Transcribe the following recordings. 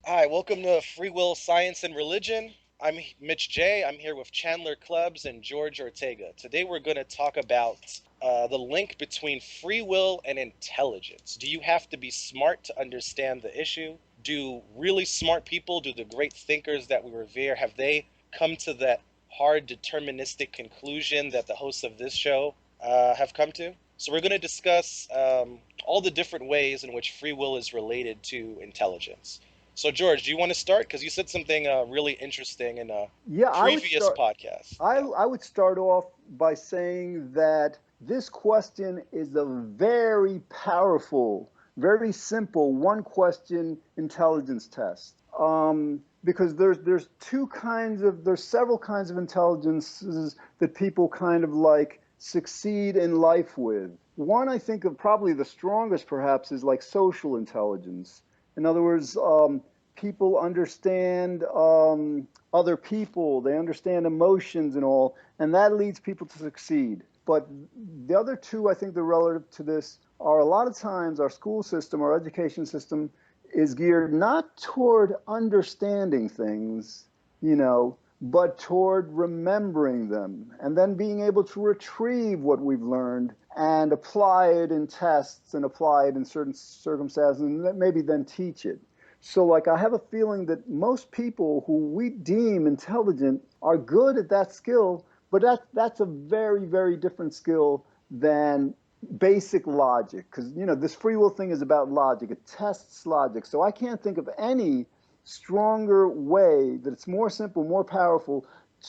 Hi, welcome to Free Will, Science, and Religion. I'm Mitch J. I'm here with Chandler Klebs and George Ortega. Today we're going to talk about the link between free will and intelligence. Do you have to be smart to understand the issue? Do really smart people, do the great thinkers that we revere, have they come to that hard deterministic conclusion that the hosts of this show have come to? So we're going to discuss all the different ways in which free will is related to intelligence. So, George, do you want to start? Because you said something really interesting in a Yeah, previous podcast. Yeah. I would start off by saying that this question is a very powerful, very simple one question intelligence test. Because there's several kinds of intelligences that people kind of like succeed in life with. One I think of probably the strongest perhaps is like social intelligence. In other words, people understand other people, they understand emotions and all, and that leads people to succeed. But the other two, I think, they're relative to this, are a lot of times our school system, our education system, is geared not toward understanding things, but toward remembering them and then being able to retrieve what we've learned and apply it in tests and apply it in certain circumstances and maybe then teach it. So, like, I have a feeling that most people who we deem intelligent are good at that skill, but that's a very, very different skill than basic logic. Because, this free will thing is about logic, it tests logic. So, I can't think of any stronger way that it's more simple, more powerful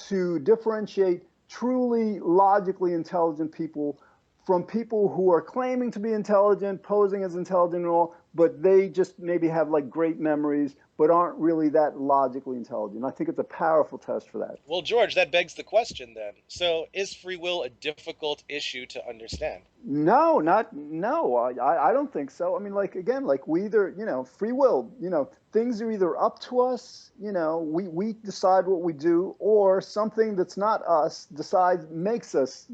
to differentiate truly logically intelligent people from people who are claiming to be intelligent, posing as intelligent and all, but they just maybe have like great memories, but aren't really that logically intelligent. I think it's a powerful test for that. Well, George, that begs the question then. So, is free will a difficult issue to understand? No, not no. I don't think so. I mean, like again, like we either free will. Things are either up to us. We decide what we do, or something that's not us decides makes us.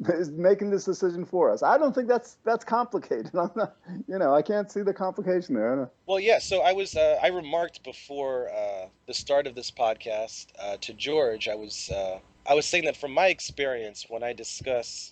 Is making this decision for us. I don't think that's complicated. I'm not. I can't see the complication there. I don't. Well, yeah. So I remarked before the start of this podcast to George. I was saying that from my experience, when I discuss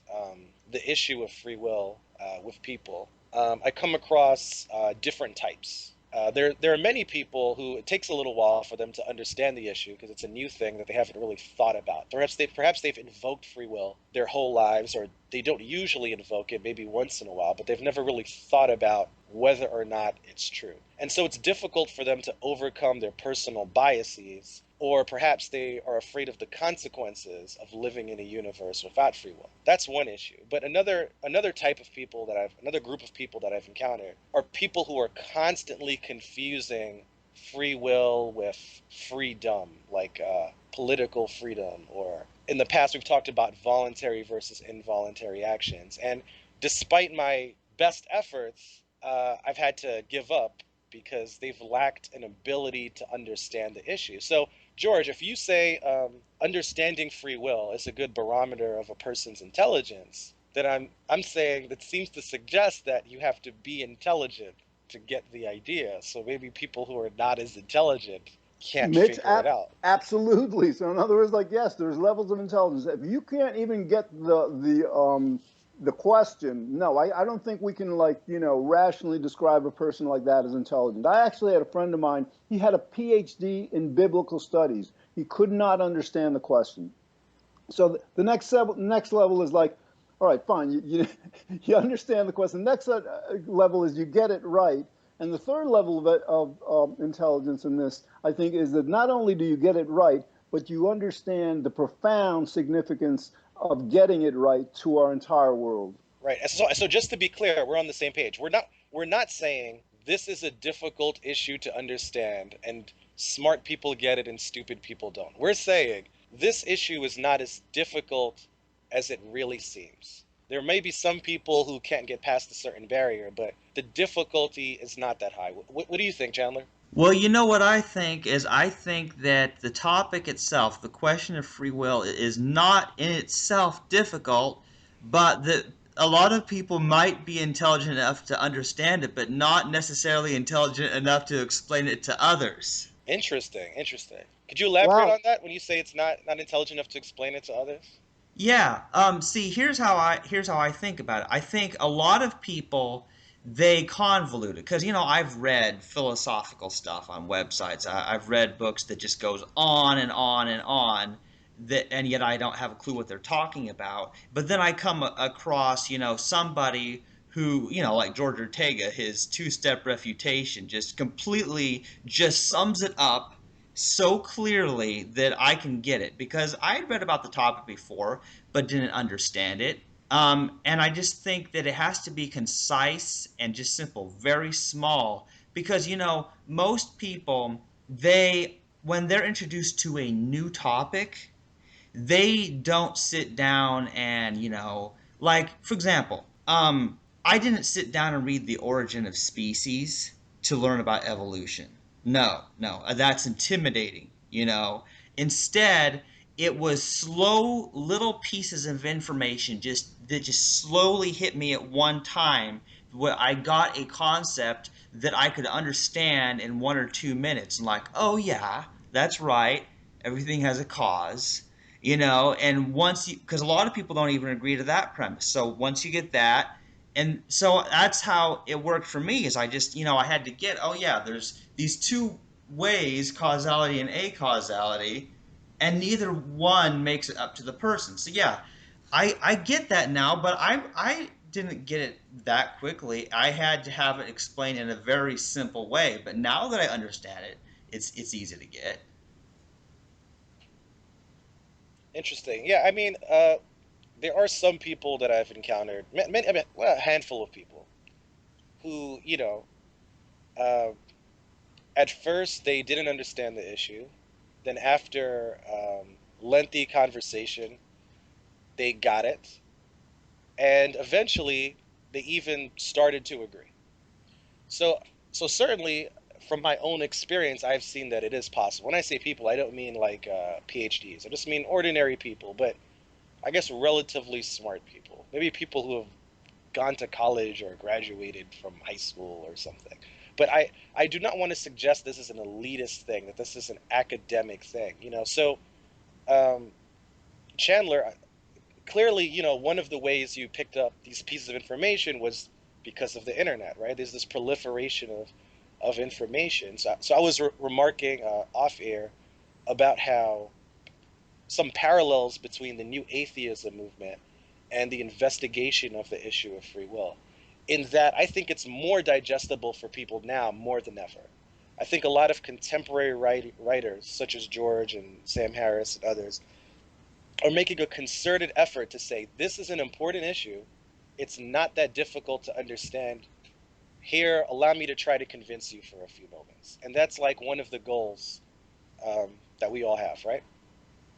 the issue of free will with people, I come across different types. There are many people who it takes a little while for them to understand the issue because it's a new thing that they haven't really thought about. Perhaps they've invoked free will their whole lives, or they don't usually invoke it, maybe once in a while, but they've never really thought about whether or not it's true. And so it's difficult for them to overcome their personal biases, or perhaps they are afraid of the consequences of living in a universe without free will. That's one issue. But another type of people another group of people that I've encountered are people who are constantly confusing free will with freedom, like political freedom, or in the past we've talked about voluntary versus involuntary actions. And despite my best efforts, I've had to give up because they've lacked an ability to understand the issue. So, George, if you say understanding free will is a good barometer of a person's intelligence, then I'm saying that seems to suggest that you have to be intelligent to get the idea. So maybe people who are not as intelligent can't Mitch, figure it out. absolutely. So in other words, like yes, there's levels of intelligence. If you can't even get the question, no, I don't think we can like rationally describe a person like that as intelligent. I actually had a friend of mine. He had a PhD in biblical studies. He could not understand the question. So the next level is like, all right, fine, you understand the question. The next level is you get it right. And the third level of intelligence in this, I think, is that not only do you get it right, but you understand the profound significance of getting it right to our entire world. Right. So just to be clear, we're on the same page. We're not saying this is a difficult issue to understand and smart people get it and stupid people don't. We're saying this issue is not as difficult as it really seems. There may be some people who can't get past a certain barrier, but the difficulty is not that high. What do you think, Chandler? Well, you know what I think is I think that the topic itself, the question of free will, is not in itself difficult, but a lot of people might be intelligent enough to understand it, but not necessarily intelligent enough to explain it to others. Interesting, interesting. Could you elaborate Wow. on that when you say it's not intelligent enough to explain it to others? Yeah. See, here's how I think about it. I think a lot of people they convolute it because I've read philosophical stuff on websites. I've read books that just goes on and on and on. And yet I don't have a clue what they're talking about. But then I come across somebody who like George Ortega, his two-step refutation just completely just sums it up so clearly that I can get it because I had read about the topic before but didn't understand it. And I just think that it has to be concise and just simple, very small, because most people when they're introduced to a new topic, they don't sit down and like for example, I didn't sit down and read The Origin of Species to learn about evolution. No, no, that's intimidating. Instead it was slow little pieces of information that just slowly hit me at one time, where I got a concept that I could understand in 1 or 2 minutes, and like, oh yeah, that's right, everything has a cause. And once you, because a lot of people don't even agree to that premise. So once you get that, and so that's how it worked for me, is I just, I had to get, oh yeah, there's these two ways, causality and acausality, and neither one makes it up to the person. So yeah, I get that now, but I didn't get it that quickly. I had to have it explained in a very simple way. But now that I understand it, it's easy to get. Interesting. Yeah, I mean, there are some people that I've encountered, I mean, well, a handful of people who, uh, at first they didn't understand the issue. Then after lengthy conversation, they got it, and eventually they even started to agree. So, so certainly from my own experience, I've seen that it is possible. When I say people, I don't mean like PhDs. I just mean ordinary people, but I guess relatively smart people. Maybe people who have gone to college or graduated from high school or something. But I do not want to suggest this is an elitist thing, that this is an academic thing, So, um, Chandler, clearly, one of the ways you picked up these pieces of information was because of the internet, right? There's this proliferation of information. So I was remarking off air about how some parallels between the new atheism movement and the investigation of the issue of free will, in that I think it's more digestible for people now more than ever. I think a lot of contemporary writers, such as George and Sam Harris and others, are making a concerted effort to say this is an important issue. It's not that difficult to understand. Here, allow me to try to convince you for a few moments. And that's like one of the goals that we all have, right?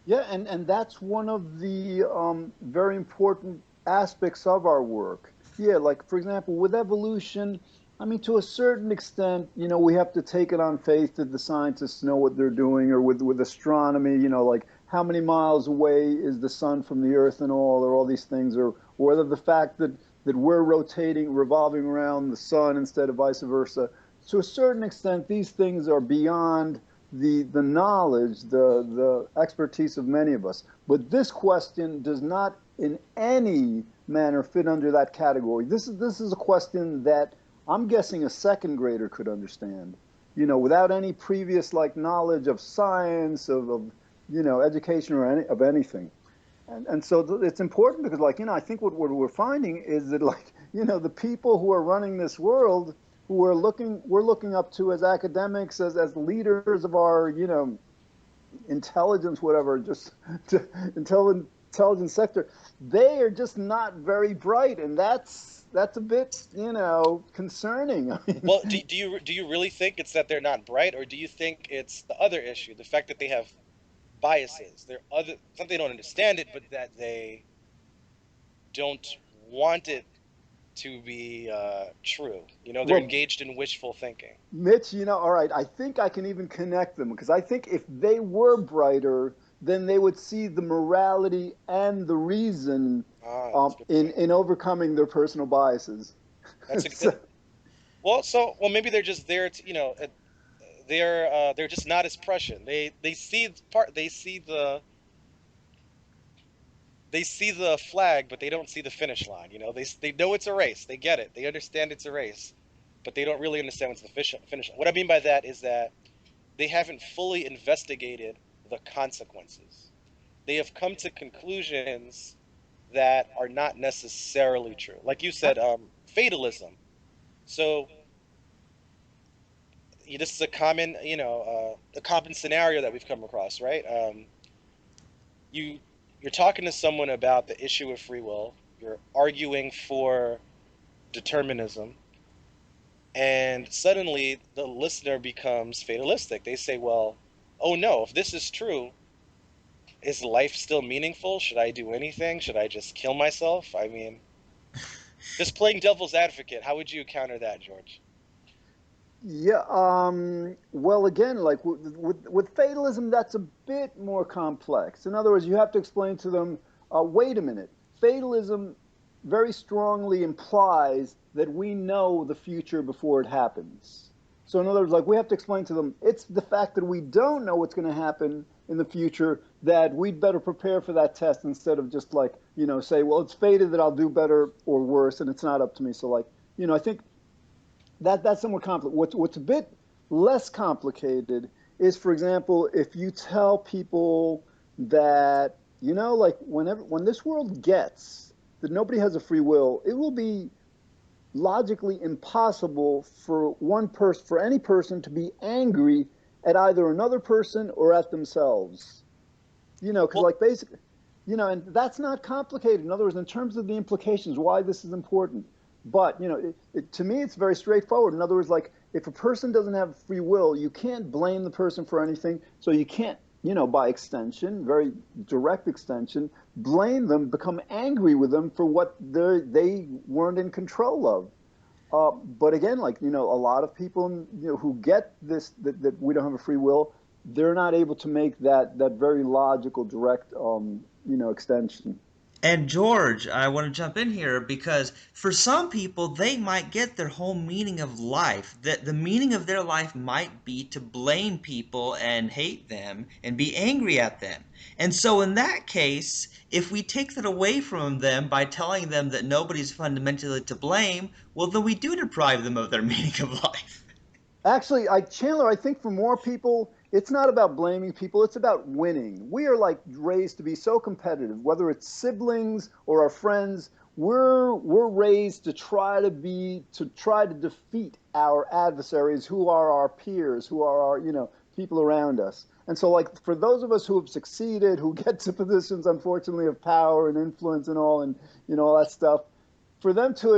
Yeah, and that's one of the very important aspects of our work. Yeah, like for example, with evolution, I mean, to a certain extent, we have to take it on faith that the scientists know what they're doing, or with astronomy, like how many miles away is the sun from the Earth and all, or all these things, or whether the fact that we're rotating, revolving around the sun instead of vice versa. To a certain extent, these things are beyond the knowledge, the expertise of many of us. But this question does not in any manner fit under that category. This is a question that I'm guessing a second grader could understand, without any previous like knowledge of science, of education or of anything. And so it's important because like I think what we're finding is that like the people who are running this world, who we're looking up to as academics, as leaders of our intelligence, whatever, just to intelligence sector, they are just not very bright, and that's a bit concerning. I mean, Well, do you really think it's that they're not bright, or do you think it's the other issue, the fact that they have biases? They're other, it's not they don't understand it, but that they don't want it to be true. They're well, engaged in wishful thinking. Mitch, all right, I think I can even connect them because I think if they were brighter, then they would see the morality and the reason That's a good point. in overcoming their personal biases. That's a So, good. Well, maybe they're just there to, they're just not as prescient. They see they see the flag, but they don't see the finish line. They know it's a race. They get it. They understand it's a race, but they don't really understand what's the finish line. What I mean by that is that they haven't fully investigated the consequences. They have come to conclusions that are not necessarily true. Like you said, fatalism. So this is a common scenario that we've come across, right? You you're talking to someone about the issue of free will. You're arguing for determinism, and suddenly the listener becomes fatalistic. They say, "Well, oh no, if this is true, is life still meaningful? Should I do anything? Should I just kill myself?" I mean, just playing devil's advocate. How would you counter that, George? yeah. Well, again, like with fatalism, that's a bit more complex. In other words, you have to explain to them, wait a minute, fatalism very strongly implies that we know the future before it happens. So, in other words, like we have to explain to them, it's the fact that we don't know what's going to happen in the future that we'd better prepare for that test instead of just like, say, well, it's fated that I'll do better or worse, and it's not up to me. So, like, I think that's somewhat complicated. What's a bit less complicated is, for example, if you tell people that like when this world gets that nobody has a free will, it will be logically impossible for for any person to be angry at either another person or at themselves. Because Well, like basically, and that's not complicated. In other words, in terms of the implications, why this is important. But to me, it's very straightforward. In other words, like if a person doesn't have free will, you can't blame the person for anything. So you can't, by extension, very direct extension, blame them, become angry with them for what they weren't in control of. But again, like a lot of people who get this that we don't have a free will, they're not able to make that very logical, direct extension. And George, I want to jump in here because for some people, they might get their whole meaning of life. That the meaning of their life might be to blame people and hate them and be angry at them. And so, in that case, if we take that away from them by telling them that nobody's fundamentally to blame, well, then we do deprive them of their meaning of life. Actually, Chandler, I think for more people, it's not about blaming people, it's about winning. We are like raised to be so competitive, whether it's siblings or our friends. We're raised to try to defeat our adversaries who are our peers, who are our, people around us. And so like for those of us who have succeeded, who get to positions unfortunately of power and influence and all and all that stuff, for them to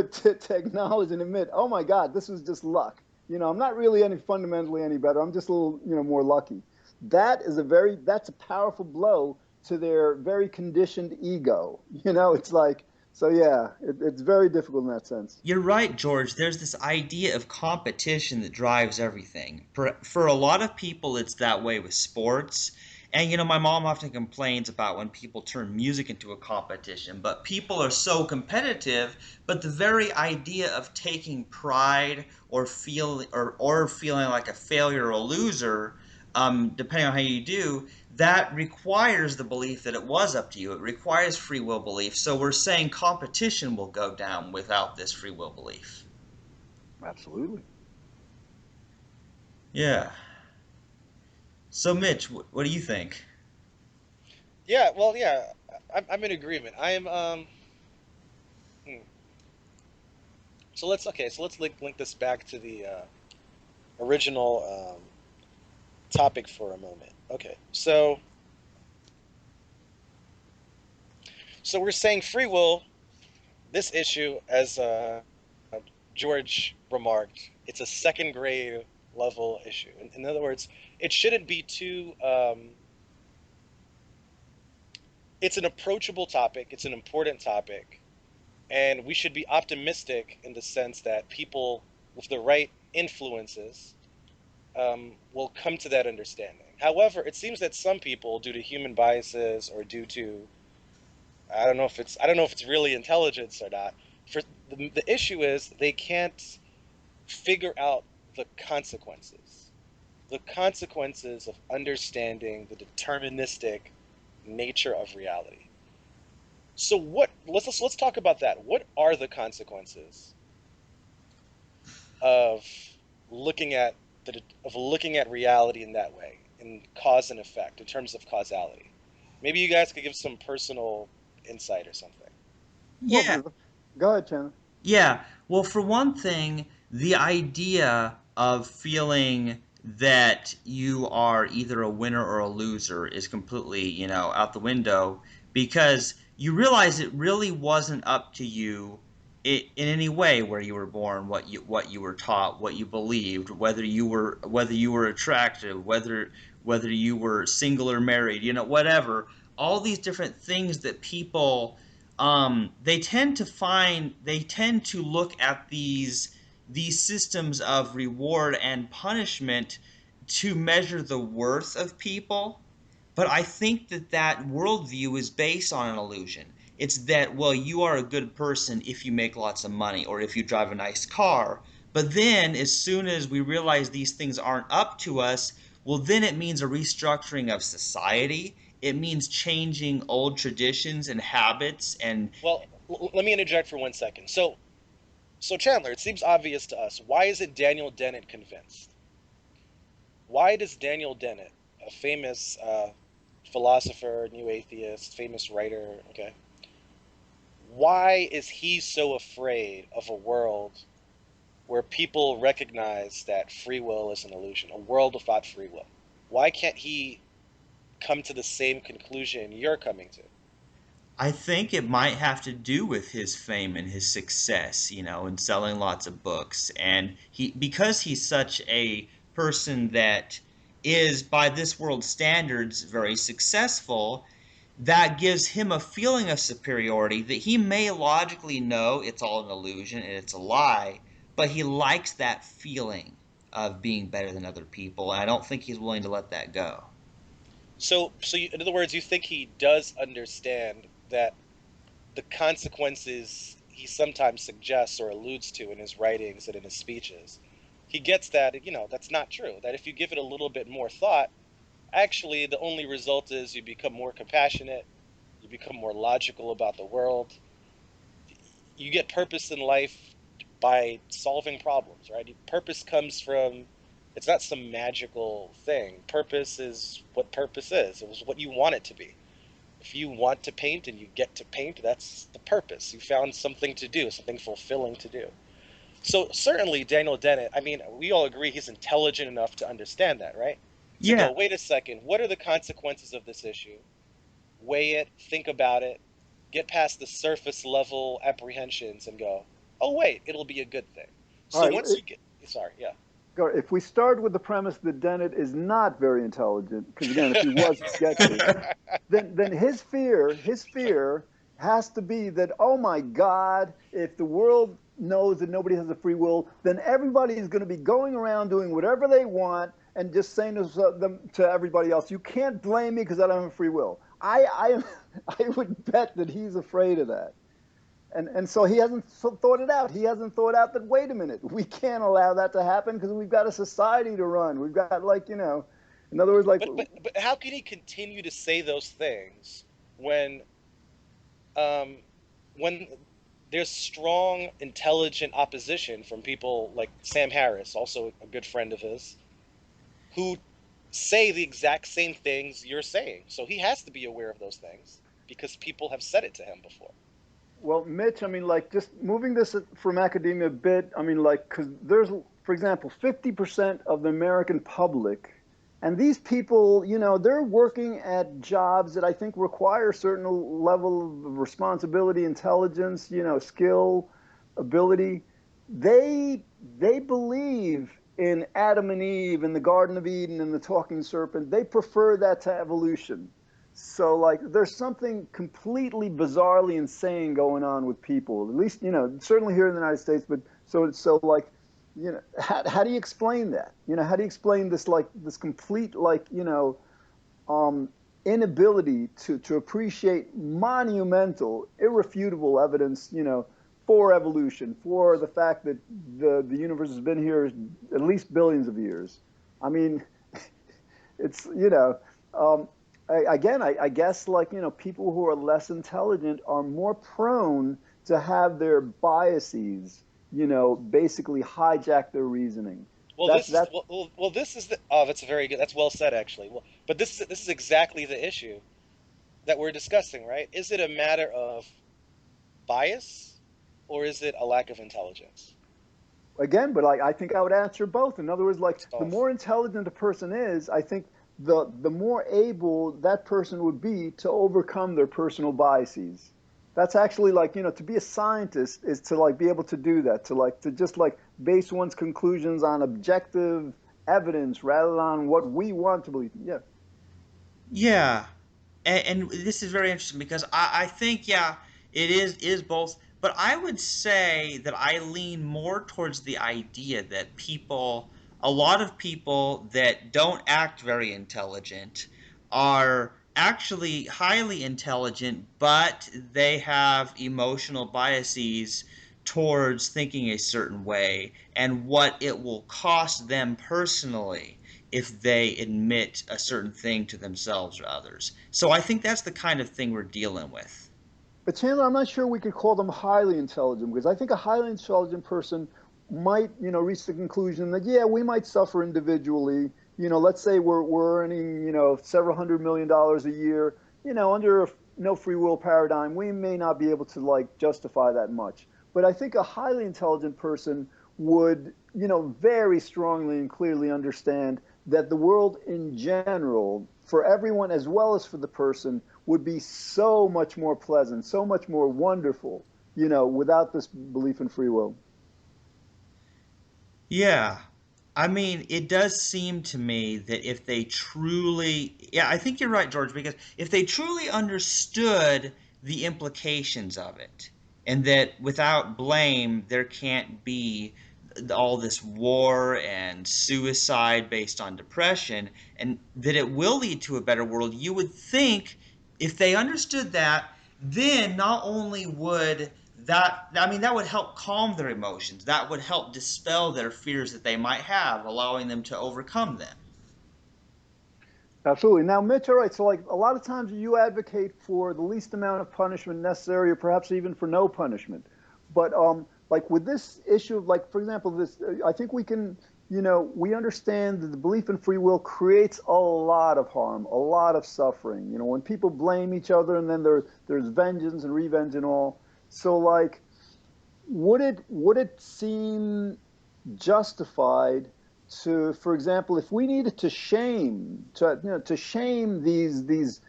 acknowledge and admit, oh my God, this was just luck. I'm not really any fundamentally any better. I'm just a little, more lucky. That's a powerful blow to their very conditioned ego. It's like, so yeah, it's very difficult in that sense. You're right, George. There's this idea of competition that drives everything. For a lot of people, it's that way with sports. And my mom often complains about when people turn music into a competition. But people are so competitive, but the very idea of taking pride or feeling like a failure or a loser, depending on how you do, that requires the belief that it was up to you. It requires free will belief. So we're saying competition will go down without this free will belief. Absolutely. Yeah. So Mitch, what do you think? yeah, well, yeah, I'm in agreement. Hmm. So let's link this back to the original topic for a moment. Okay, so we're saying free will. This issue, as George remarked, it's a second grade level issue. In other words, it shouldn't be too. It's an approachable topic. It's an important topic, and we should be optimistic in the sense that people with the right influences will come to that understanding. However, it seems that some people, due to human biases or due to I don't know if it's really intelligence or not. For the issue is they can't figure out the consequences. The consequences of understanding the deterministic nature of reality. So what let's talk about that. What are the consequences of looking at looking at reality in that way, in cause and effect, in terms of causality? Maybe you guys could give some personal insight or something. Yeah, Well, go ahead, Chandler. yeah. Well, for one thing, the idea of feeling that you are either a winner or a loser is completely, out the window because you realize it really wasn't up to you in any way where you were born, what you were taught, what you believed, whether you were attractive, whether you were single or married, whatever. All these different things that people they tend to look at these systems of reward and punishment to measure the worth of people. But I think that worldview is based on an illusion. It's that, well, you are a good person if you make lots of money or if you drive a nice car. But then, as soon as we realize these things aren't up to us, well, then it means a restructuring of society. It means changing old traditions and habits and Well, let me interject for 1 second. So Chandler, it seems obvious to us. Why isn't Daniel Dennett convinced? Why does Daniel Dennett, a famous philosopher, new atheist, famous writer, okay, why is he so afraid of a world where people recognize that free will is an illusion, a world without free will? Why can't he come to the same conclusion you're coming to? I think it might have to do with his fame and his success, and selling lots of books. And because he's such a person that is, by this world's standards, very successful, that gives him a feeling of superiority that he may logically know it's all an illusion and it's a lie, but he likes that feeling of being better than other people. And I don't think he's willing to let that go. In other words, you think he does understand that the consequences he sometimes suggests or alludes to in his writings and in his speeches, he gets that, that's not true. That if you give it a little bit more thought, actually the only result is you become more compassionate, you become more logical about the world, you get purpose in life by solving problems, right? Purpose comes from, it's not some magical thing. Purpose is what purpose is. It was what you want it to be. If you want to paint and you get to paint, that's the purpose. You found something to do, something fulfilling to do. So certainly Daniel Dennett, I mean, we all agree he's intelligent enough to understand that, right? To Yeah, go, wait a second, what are the consequences of this issue? Weigh it, think about it, get past the surface level apprehensions and go, oh wait, it'll be a good thing. So All once right. you get, sorry, yeah. If we start with the premise that Dennett is not very intelligent, because again, if he was, he gets it, then his fear has to be that, oh my God, if the world knows that nobody has a free will, then everybody is going to be going around doing whatever they want and just saying to everybody else, you can't blame me because I don't have a free will. I I would bet that he's afraid of that. And so he hasn't thought it out. He hasn't thought out that, wait a minute, we can't allow that to happen because we've got a society to run. We've got, like, in other words, like, But how can he continue to say those things when um, when there's strong, intelligent opposition from people like Sam Harris, also a good friend of his, who say the exact same things you're saying. So he has to be aware of those things because people have said it to him before. well, Mitch, I mean, like, just moving this from academia a bit, I mean, like, because there's, for example, 50% of the American public, and these people, they're working at jobs that I think require a certain level of responsibility, intelligence, skill, ability. They believe in Adam and Eve and the Garden of Eden and the talking serpent. They prefer that to evolution. So, like, there's something completely bizarrely insane going on with people. At least, certainly here in the United States. But so like, how do you explain that? How do you explain this, like, this complete, like, um inability to appreciate monumental, irrefutable evidence, for evolution, for the fact that the universe has been here at least billions of years. I mean, it's, again, I guess, like, people who are less intelligent are more prone to have their biases, basically hijack their reasoning. Well, That's this is that. this is the oh, that's very good. That's well said, actually. Well, but this is exactly the issue that we're discussing, right? Is it a matter of bias, or is it a lack of intelligence? Again, but I think I would answer both. In other words, like, It's the both. more intelligent a person is, I think the more able that person would be to overcome their personal biases. That's actually, like, to be a scientist is to, like, be able to do that, to just, like, base one's conclusions on objective evidence rather than on what we want to believe. Yeah. Yeah, and this is very interesting because I think, yeah, it is both, but I would say that I lean more towards the idea that a lot of people that don't act very intelligent are actually highly intelligent, but they have emotional biases towards thinking a certain way and what it will cost them personally if they admit a certain thing to themselves or others. So I think that's the kind of thing we're dealing with. But Chandler, I'm not sure we could call them highly intelligent, because I think a highly intelligent person might, reach the conclusion that, yeah, we might suffer individually. Let's say we're earning, several $100 million a year, under a no free will paradigm, we may not be able to, like, justify that much. But I think a highly intelligent person would, very strongly and clearly understand that the world in general, for everyone as well as for the person, would be so much more pleasant, so much more wonderful, without this belief in free will. Yeah. I mean, it does seem to me that if they truly, yeah, I think you're right, George, because if they truly understood the implications of it, and that without blame, there can't be all this war and suicide based on depression, and that it will lead to a better world, you would think if they understood that, then not only would that would help calm their emotions. That would help dispel their fears that they might have, allowing them to overcome them. Absolutely. Now, Mitch, all right, so, like, a lot of times you advocate for the least amount of punishment necessary, or perhaps even for no punishment. But, like, with this issue of, like, for example, this, I think we can, we understand that the belief in free will creates a lot of harm, a lot of suffering. When people blame each other, and then there's vengeance and revenge and all. So, like, would it seem justified to, for example, if we needed to shame these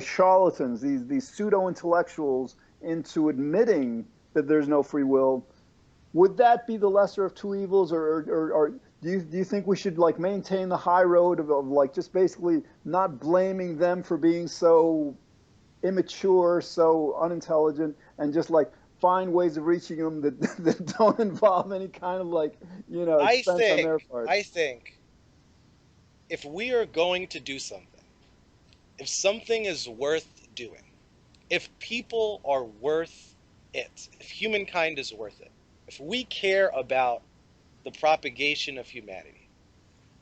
charlatans, these pseudo intellectuals into admitting that there's no free will? Would that be the lesser of two evils, or do you think we should, like, maintain the high road of, like, just basically not blaming them for being so immature, so unintelligent, and just, like, find ways of reaching them that that don't involve any kind of, like, I expense on their think part? I think if we are going to do something, if something is worth doing, if people are worth it, if humankind is worth it, if we care about the propagation of humanity,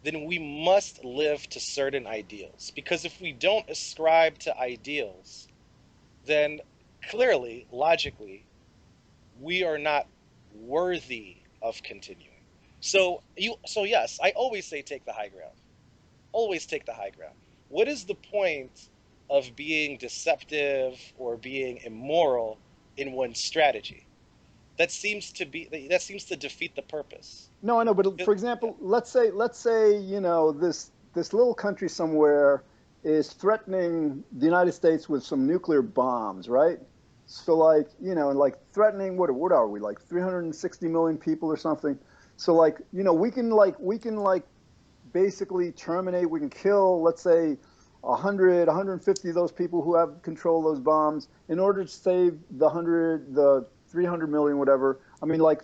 then we must live to certain ideals. Because if we don't ascribe to ideals, then clearly, logically, we are not worthy of continuing. So yes, I always say take the high ground. Always take the high ground. What is the point of being deceptive or being immoral in one's strategy? That seems to defeat the purpose. No, I know, but Yeah, for example, let's say this little country somewhere is threatening the United States with some nuclear bombs, right? So, like, and, like, threatening, what are we, like, 360 million people or something? So, like, we can basically terminate, we can kill, let's say, 100, 150 of those people who have control of those bombs in order to save the 300 million, whatever. I mean, like,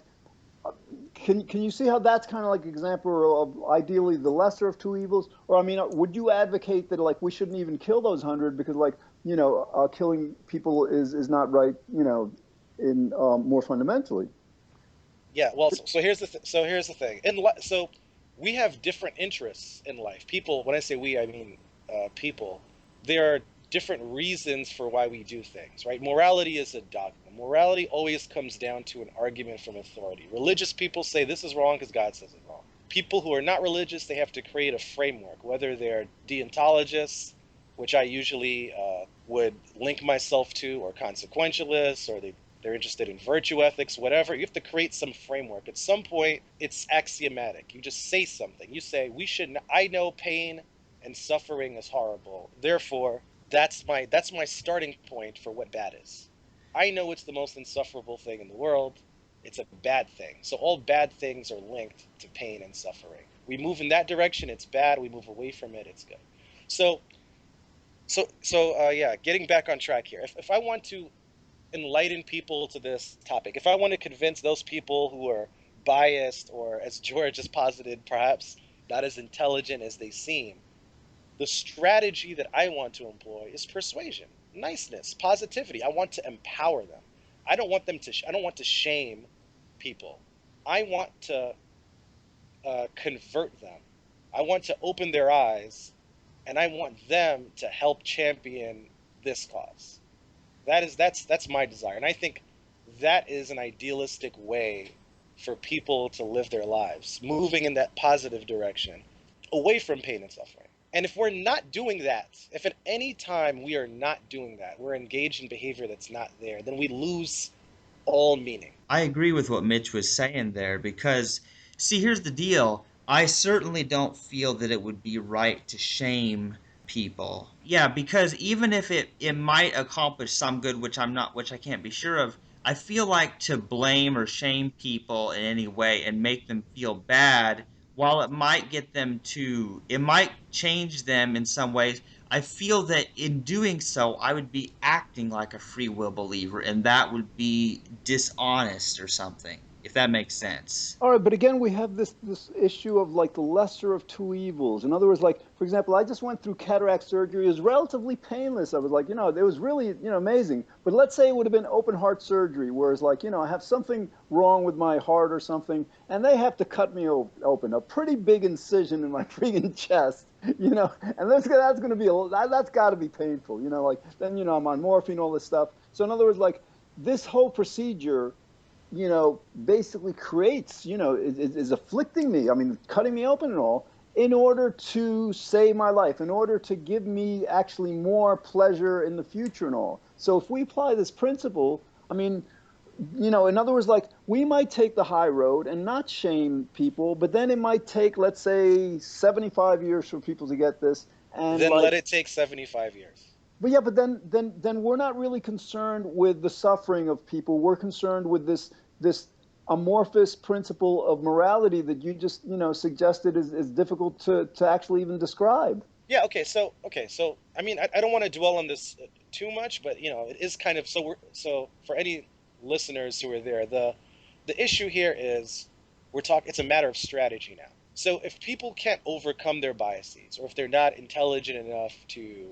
Can you see how that's kind of like an example of ideally the lesser of two evils? Or I mean, would you advocate that like we shouldn't even kill those 100 because like killing people is not right, in more fundamentally? Yeah, well, so here's the thing. So we have different interests in life. People, when I say we, I mean people. There are different reasons for why we do things, right? Morality is a dogma. Morality always comes down to an argument from authority. Religious people say this is wrong because God says it's wrong. People who are not religious, they have to create a framework, whether they're deontologists, which I usually would link myself to, or consequentialists, or they're interested in virtue ethics, whatever. You have to create some framework. At some point, it's axiomatic. You just say something. You say, I know pain and suffering is horrible. Therefore, that's my starting point for what bad is. I know it's the most insufferable thing in the world. It's a bad thing. So all bad things are linked to pain and suffering. We move in that direction, it's bad. We move away from it, it's good. So yeah, getting back on track here. If I want to enlighten people to this topic, if I want to convince those people who are biased, or as George has posited, perhaps not as intelligent as they seem, the strategy that I want to employ is persuasion, niceness, positivity. I want to empower them. I don't want to shame people. I want to convert them. I want to open their eyes, and I want them to help champion this cause. That's my desire, and I think that is an idealistic way for people to live their lives, moving in that positive direction, away from pain and suffering. And if we're not doing that, if at any time we are not doing that, we're engaged in behavior that's not there, then we lose all meaning. I agree with what Mitch was saying there because, see, here's the deal. I certainly don't feel that it would be right to shame people. Yeah, because even if it might accomplish some good, which I can't be sure of, I feel like to blame or shame people in any way and make them feel bad, while it might change them in some ways. I feel that in doing so, I would be acting like a free will believer, and that would be dishonest or something, if that makes sense. All right, but again, we have this issue of like the lesser of two evils. In other words, like for example, I just went through cataract surgery. It was relatively painless. I was like, it was really, amazing. But let's say it would have been open heart surgery, whereas like, I have something wrong with my heart or something, and they have to cut me open, a pretty big incision in my freaking chest. And that's going to be that's got to be painful. Like then I'm on morphine, all this stuff. So in other words, like this whole procedure basically creates, is afflicting me. I mean, cutting me open and all, in order to save my life, in order to give me actually more pleasure in the future and all. So if we apply this principle, I mean, in other words, like we might take the high road and not shame people, but then it might take, let's say, 75 years for people to get this. And Then like, let it take 75 years. but yeah, but then we're not really concerned with the suffering of people. We're concerned with this amorphous principle of morality that you just suggested is difficult to actually even describe. Yeah, okay, so I mean, I don't want to dwell on this too much, but it is kind of so for any listeners who are there, the issue here is it's a matter of strategy now. So if people can't overcome their biases, or if they're not intelligent enough to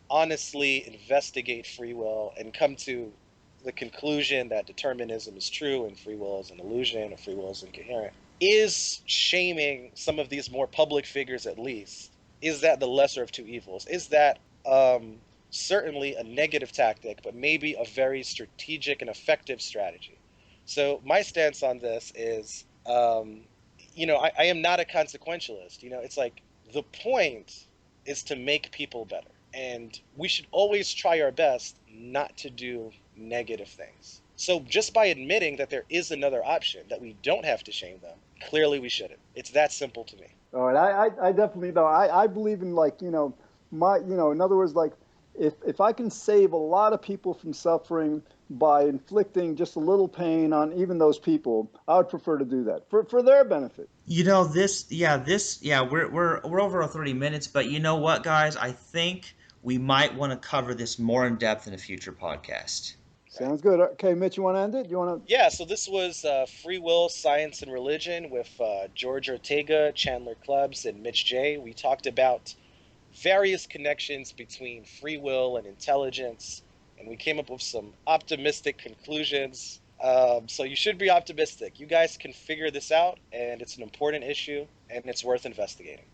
honestly investigate free will and come to the conclusion that determinism is true and free will is an illusion, or free will is incoherent, is shaming some of these more public figures, at least, is that the lesser of two evils? Is that certainly a negative tactic, but maybe a very strategic and effective strategy? So my stance on this is, I am not a consequentialist. It's like the point is to make people better. And we should always try our best not to do negative things. So just by admitting that there is another option, that we don't have to shame them, clearly we shouldn't. It's that simple to me. All right, I definitely know. I believe in like in other words, like if I can save a lot of people from suffering by inflicting just a little pain on even those people, I would prefer to do that for their benefit. We're over 30 minutes, but you know what, guys? I think we might want to cover this more in depth in a future podcast. Right. Sounds good. Okay, Mitch, you want to end it? You want to? Yeah, so this was Free Will, Science, and Religion with George Ortega, Chandler Klebs, and Mitch J. We talked about various connections between free will and intelligence, and we came up with some optimistic conclusions. So you should be optimistic. You guys can figure this out, and it's an important issue, and it's worth investigating.